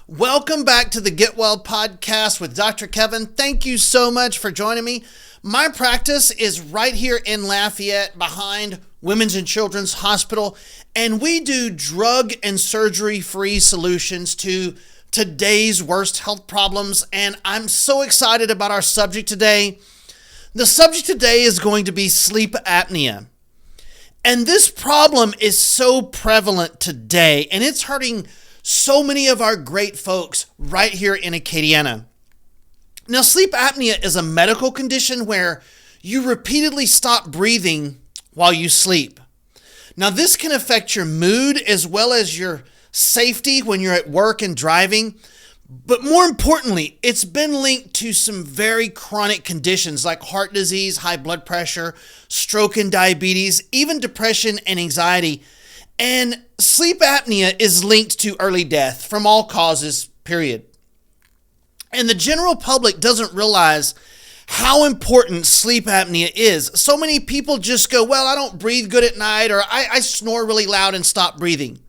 Welcome back to the Get Well podcast with Dr. Kevin. Thank you so much for joining me. My practice is right here in Lafayette behind Women's and Children's Hospital, and we do drug and surgery-free solutions to today's worst health problems, and I'm so excited about our subject today. The subject today is going to be sleep apnea. And this problem is so prevalent today, and it's hurting so many of our great folks right here in Acadiana. Now, sleep apnea is a medical condition where you repeatedly stop breathing while you sleep. Now, this can affect your mood as well as your safety when you're at work and driving. But more importantly, it's been linked to some very chronic conditions like heart disease, high blood pressure, stroke and diabetes, even depression and anxiety. And sleep apnea is linked to early death from all causes, period. And the general public doesn't realize how important sleep apnea is. So many people just go, well, I don't breathe good at night, or I snore really loud and stop breathing.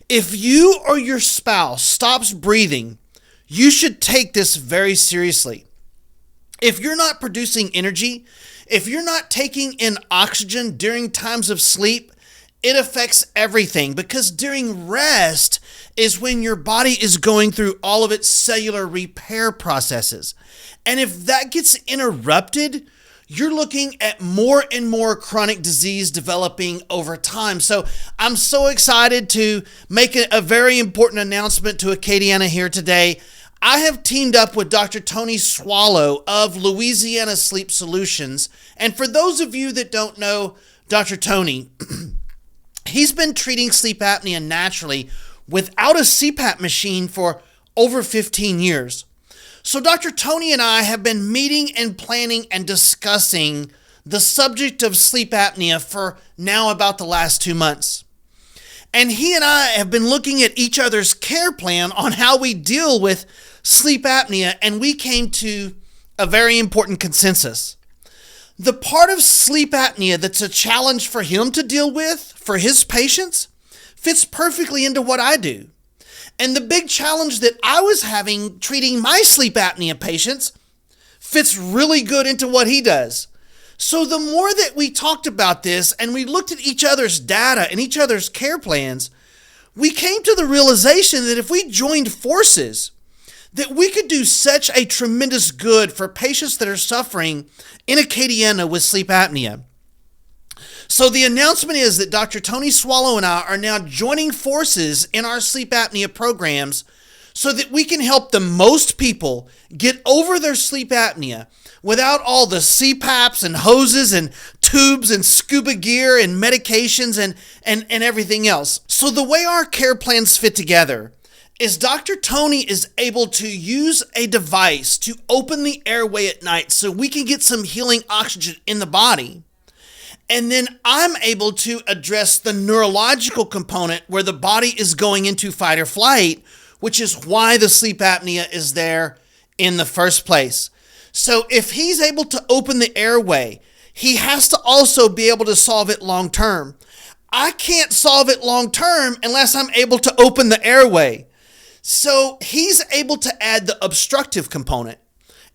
If you or your spouse stops breathing, you should take this very seriously. If you're not producing energy, if you're not taking in oxygen during times of sleep, it affects everything, because during rest is when your body is going through all of its cellular repair processes. And if that gets interrupted, you're looking at more and more chronic disease developing over time. So I'm so excited to make a very important announcement to Acadiana here today. I have teamed up with Dr. Tony Soileau of Louisiana Sleep Solutions. And for those of you that don't know Dr. Tony, he's been treating sleep apnea naturally without a CPAP machine for over 15 years. So Dr. Tony and I have been meeting and planning and discussing the subject of sleep apnea for now about the last 2 months. And he and I have been looking at each other's care plan on how we deal with sleep apnea, and we came to a very important consensus. The part of sleep apnea that's a challenge for him to deal with for his patients fits perfectly into what I do. And the big challenge that I was having treating my sleep apnea patients fits really good into what he does. So the more that we talked about this and we looked at each other's data and each other's care plans, we came to the realization that if we joined forces, that we could do such a tremendous good for patients that are suffering in Acadiana with sleep apnea. So the announcement is that Dr. Tony Soileau and I are now joining forces in our sleep apnea programs so that we can help the most people get over their sleep apnea without all the CPAPs and hoses and tubes and scuba gear and medications and everything else. So the way our care plans fit together is Dr. Tony is able to use a device to open the airway at night so we can get some healing oxygen in the body. And then I'm able to address the neurological component where the body is going into fight or flight, which is why the sleep apnea is there in the first place. So if he's able to open the airway, he has to also be able to solve it long term. I can't solve it long term unless I'm able to open the airway. So he's able to add the obstructive component,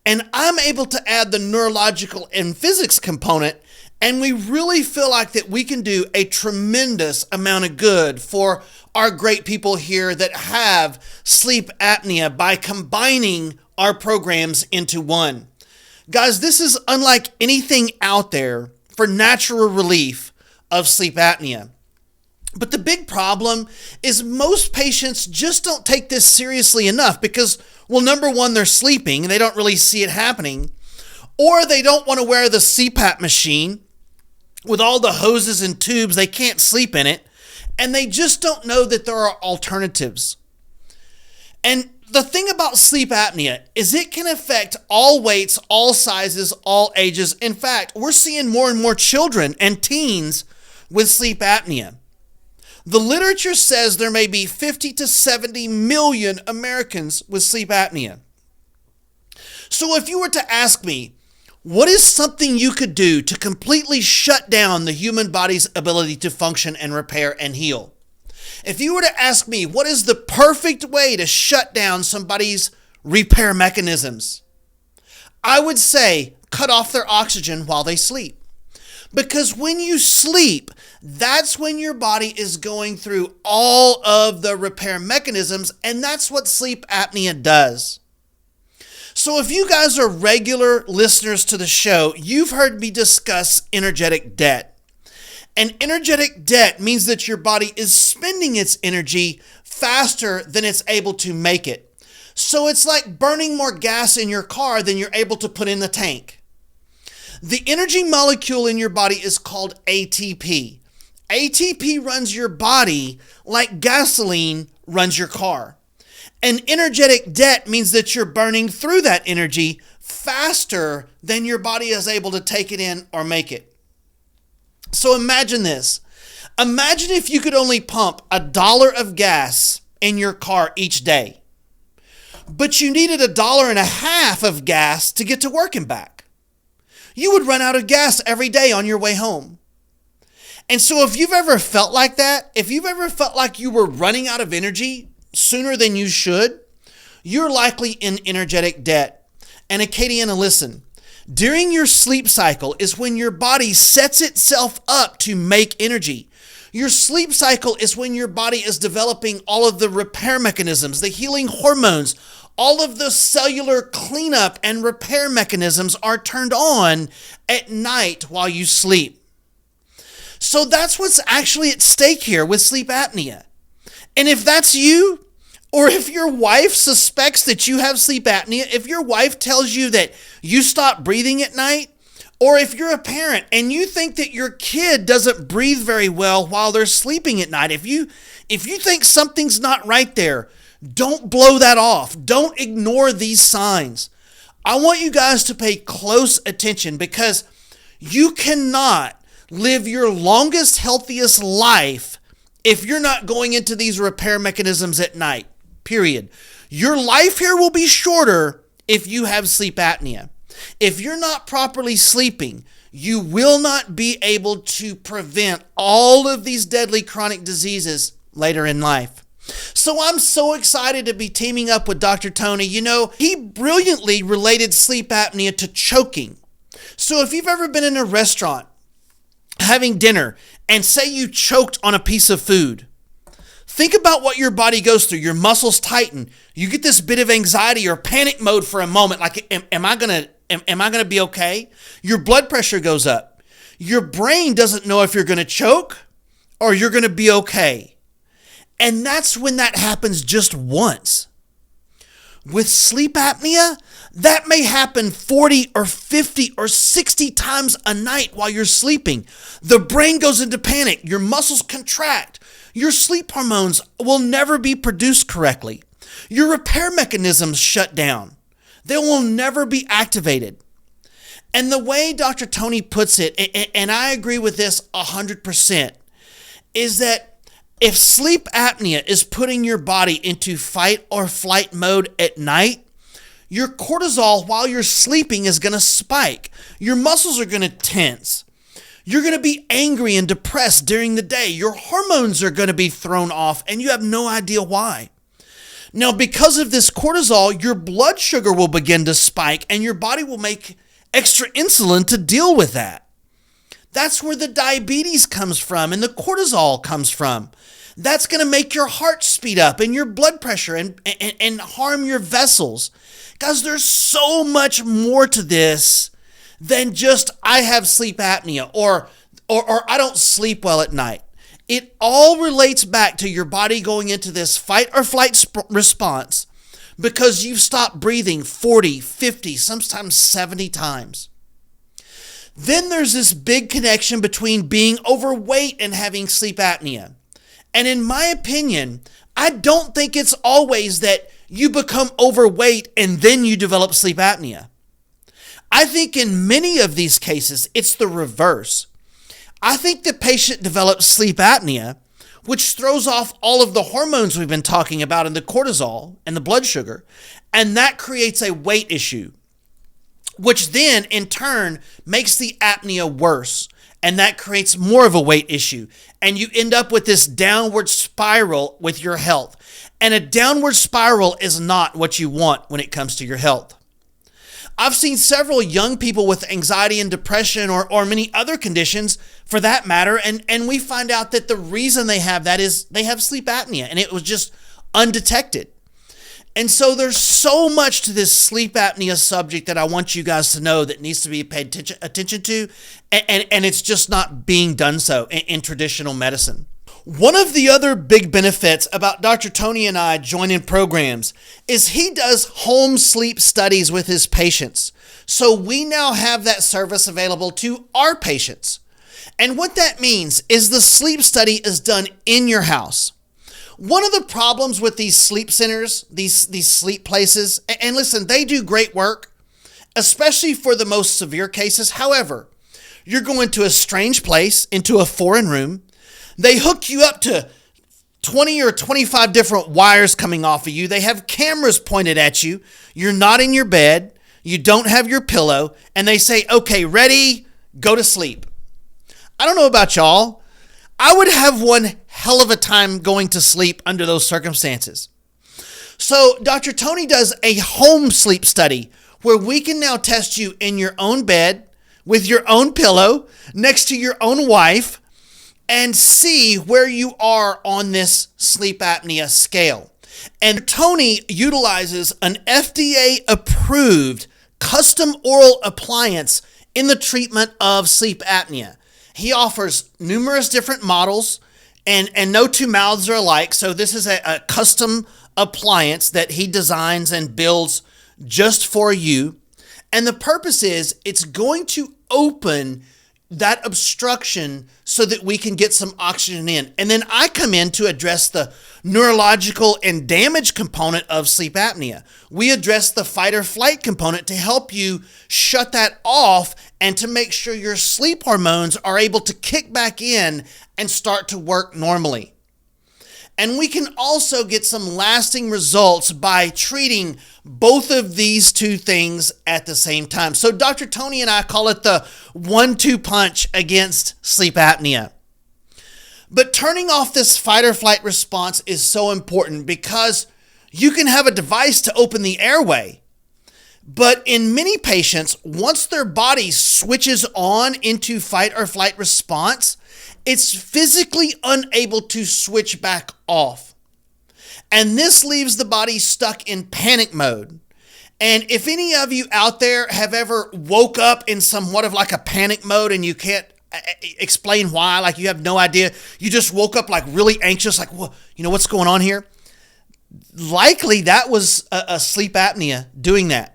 and I'm able to add the neurological and physics component, and we really feel like that we can do a tremendous amount of good for our great people here that have sleep apnea by combining our programs into one. Guys, this is unlike anything out there for natural relief of sleep apnea. But the big problem is most patients just don't take this seriously enough because, well, number one, they're sleeping and they don't really see it happening, or they don't want to wear the CPAP machine with all the hoses and tubes. They can't sleep in it, and they just don't know that there are alternatives. And the thing about sleep apnea is it can affect all weights, all sizes, all ages. In fact, we're seeing more and more children and teens with sleep apnea. The literature says there may be 50 to 70 million Americans with sleep apnea. So if you were to ask me, what is something you could do to completely shut down the human body's ability to function and repair and heal? If you were to ask me, what is the perfect way to shut down somebody's repair mechanisms? I would say cut off their oxygen while they sleep. Because when you sleep, that's when your body is going through all of the repair mechanisms, and that's what sleep apnea does. So if you guys are regular listeners to the show, you've heard me discuss energetic debt. And energetic debt means that your body is spending its energy faster than it's able to make it. So it's like burning more gas in your car than you're able to put in the tank. The energy molecule in your body is called ATP. ATP runs your body like gasoline runs your car. And energetic debt means that you're burning through that energy faster than your body is able to take it in or make it. So imagine this. Imagine if you could only pump $1 of gas in your car each day, but you needed $1.50 of gas to get to work and back. You would run out of gas every day on your way home. And so if you've ever felt like that, if you've ever felt like you were running out of energy sooner than you should, you're likely in energetic debt. And Acadiana, listen, during your sleep cycle is when your body sets itself up to make energy. Your sleep cycle is when your body is developing all of the repair mechanisms, the healing hormones. All of the cellular cleanup and repair mechanisms are turned on at night while you sleep. So that's what's actually at stake here with sleep apnea. And if that's you, or if your wife suspects that you have sleep apnea, if your wife tells you that you stop breathing at night, or if you're a parent and you think that your kid doesn't breathe very well while they're sleeping at night, if you think something's not right there, don't blow that off. Don't ignore these signs. I want you guys to pay close attention because you cannot live your longest, healthiest life if you're not going into these repair mechanisms at night, period. Your life here will be shorter if you have sleep apnea. If you're not properly sleeping, you will not be able to prevent all of these deadly chronic diseases later in life. So I'm so excited to be teaming up with Dr. Tony. You know, he brilliantly related sleep apnea to choking. So if you've ever been in a restaurant having dinner and say you choked on a piece of food, think about what your body goes through. Your muscles tighten. You get this bit of anxiety or panic mode for a moment. Like, am I gonna be okay? Your blood pressure goes up. Your brain doesn't know if you're gonna choke or you're gonna be okay. And that's when that happens just once. With sleep apnea, that may happen 40 or 50 or 60 times a night while you're sleeping. The brain goes into panic. Your muscles contract. Your sleep hormones will never be produced correctly. Your repair mechanisms shut down. They will never be activated. And the way Dr. Tony puts it, and I agree with this 100%, is that if sleep apnea is putting your body into fight or flight mode at night, your cortisol while you're sleeping is going to spike. Your muscles are going to tense. You're going to be angry and depressed during the day. Your hormones are going to be thrown off and you have no idea why. Now, because of this cortisol, your blood sugar will begin to spike and your body will make extra insulin to deal with that. That's where the diabetes comes from and the cortisol comes from. That's going to make your heart speed up and your blood pressure and harm your vessels. Guys, there's so much more to this than just I have sleep apnea or I don't sleep well at night. It all relates back to your body going into this fight or flight response because you've stopped breathing 40, 50, sometimes 70 times. Then there's this big connection between being overweight and having sleep apnea. And in my opinion, I don't think it's always that you become overweight and then you develop sleep apnea. I think in many of these cases, it's the reverse. I think the patient develops sleep apnea, which throws off all of the hormones we've been talking about and the cortisol and the blood sugar, and that creates a weight issue, which then in turn makes the apnea worse. and that creates more of a weight issue. And you end up with this downward spiral with your health. And a downward spiral is not what you want when it comes to your health. I've seen several young people with anxiety and depression or many other conditions for that matter, and we find out that the reason they have that is they have sleep apnea, and it was just undetected. And so there's so much to this sleep apnea subject that I want you guys to know that needs to be paid attention to, and it's just not being done so in traditional medicine. One of the other big benefits about Dr. Tony and I joining programs is he does home sleep studies with his patients. So we now have that service available to our patients. And what that means is the sleep study is done in your house. One of the problems with these sleep centers, these sleep places, and listen, they do great work, especially for the most severe cases. However, you're going to a strange place, into a foreign room. They hook you up to 20 or 25 different wires coming off of you. They have cameras pointed at you. You're not in your bed. You don't have your pillow. And they say, okay, ready, go to sleep. I don't know about y'all. I would have one hell of a time going to sleep under those circumstances. So Dr. Tony does a home sleep study where we can now test you in your own bed with your own pillow next to your own wife and see where you are on this sleep apnea scale. And Tony utilizes an FDA-approved custom oral appliance in the treatment of sleep apnea. He offers numerous different models, and no two mouths are alike, so this is a custom appliance that he designs and builds just for you. And the purpose is it's going to open that obstruction so that we can get some oxygen in. And then I come in to address the neurological and damage component of sleep apnea. We address the fight or flight component to help you shut that off and to make sure your sleep hormones are able to kick back in and start to work normally. And we can also get some lasting results by treating both of these two things at the same time. So Dr. Tony and I call it the 1-2 punch against sleep apnea. But turning off this fight or flight response is so important because you can have a device to open the airway. But in many patients, once their body switches on into fight or flight response, it's physically unable to switch back off. And this leaves the body stuck in panic mode. And if any of you out there have ever woke up in somewhat of like a panic mode and you can't explain why, like you have no idea, you just woke up like really anxious, like, well, you know, what's going on here? Likely that was a sleep apnea doing that.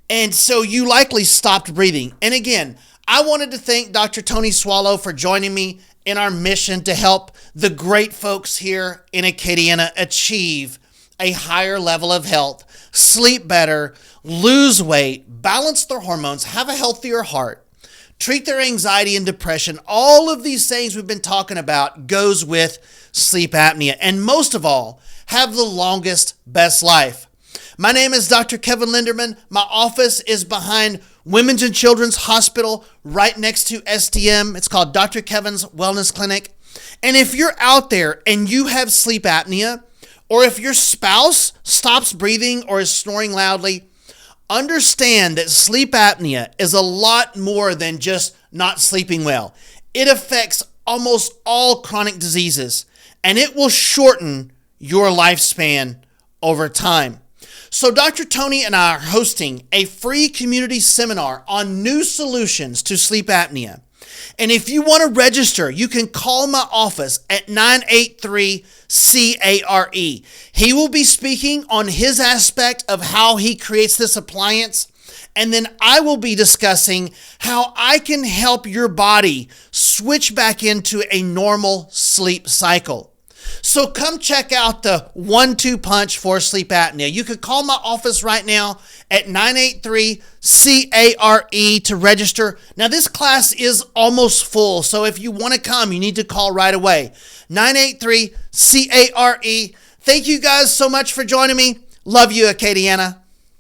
And so you likely stopped breathing. And again, I wanted to thank Dr. Tony Soileau for joining me in our mission to help the great folks here in Acadiana achieve a higher level of health, sleep better, lose weight, balance their hormones, have a healthier heart, treat their anxiety and depression. All of these things we've been talking about goes with sleep apnea. And most of all, have the longest, best life. My name is Dr. Kevin Linderman. My office is behind Women's and Children's Hospital right next to STM. It's called Dr. Kevin's Wellness Clinic. And if you're out there and you have sleep apnea, or if your spouse stops breathing or is snoring loudly, understand that sleep apnea is a lot more than just not sleeping well. It affects almost all chronic diseases, and it will shorten your lifespan over time. So Dr. Tony and I are hosting a free community seminar on new solutions to sleep apnea. And if you want to register, you can call my office at 983-CARE. He will be speaking on his aspect of how he creates this appliance. And then I will be discussing how I can help your body switch back into a normal sleep cycle. So come check out the 1-2 punch for sleep apnea. You can call my office right now at 983-CARE to register. Now this class is almost full, so if you want to come, you need to call right away. 983-CARE. Thank you guys so much for joining me. Love you, Acadiana.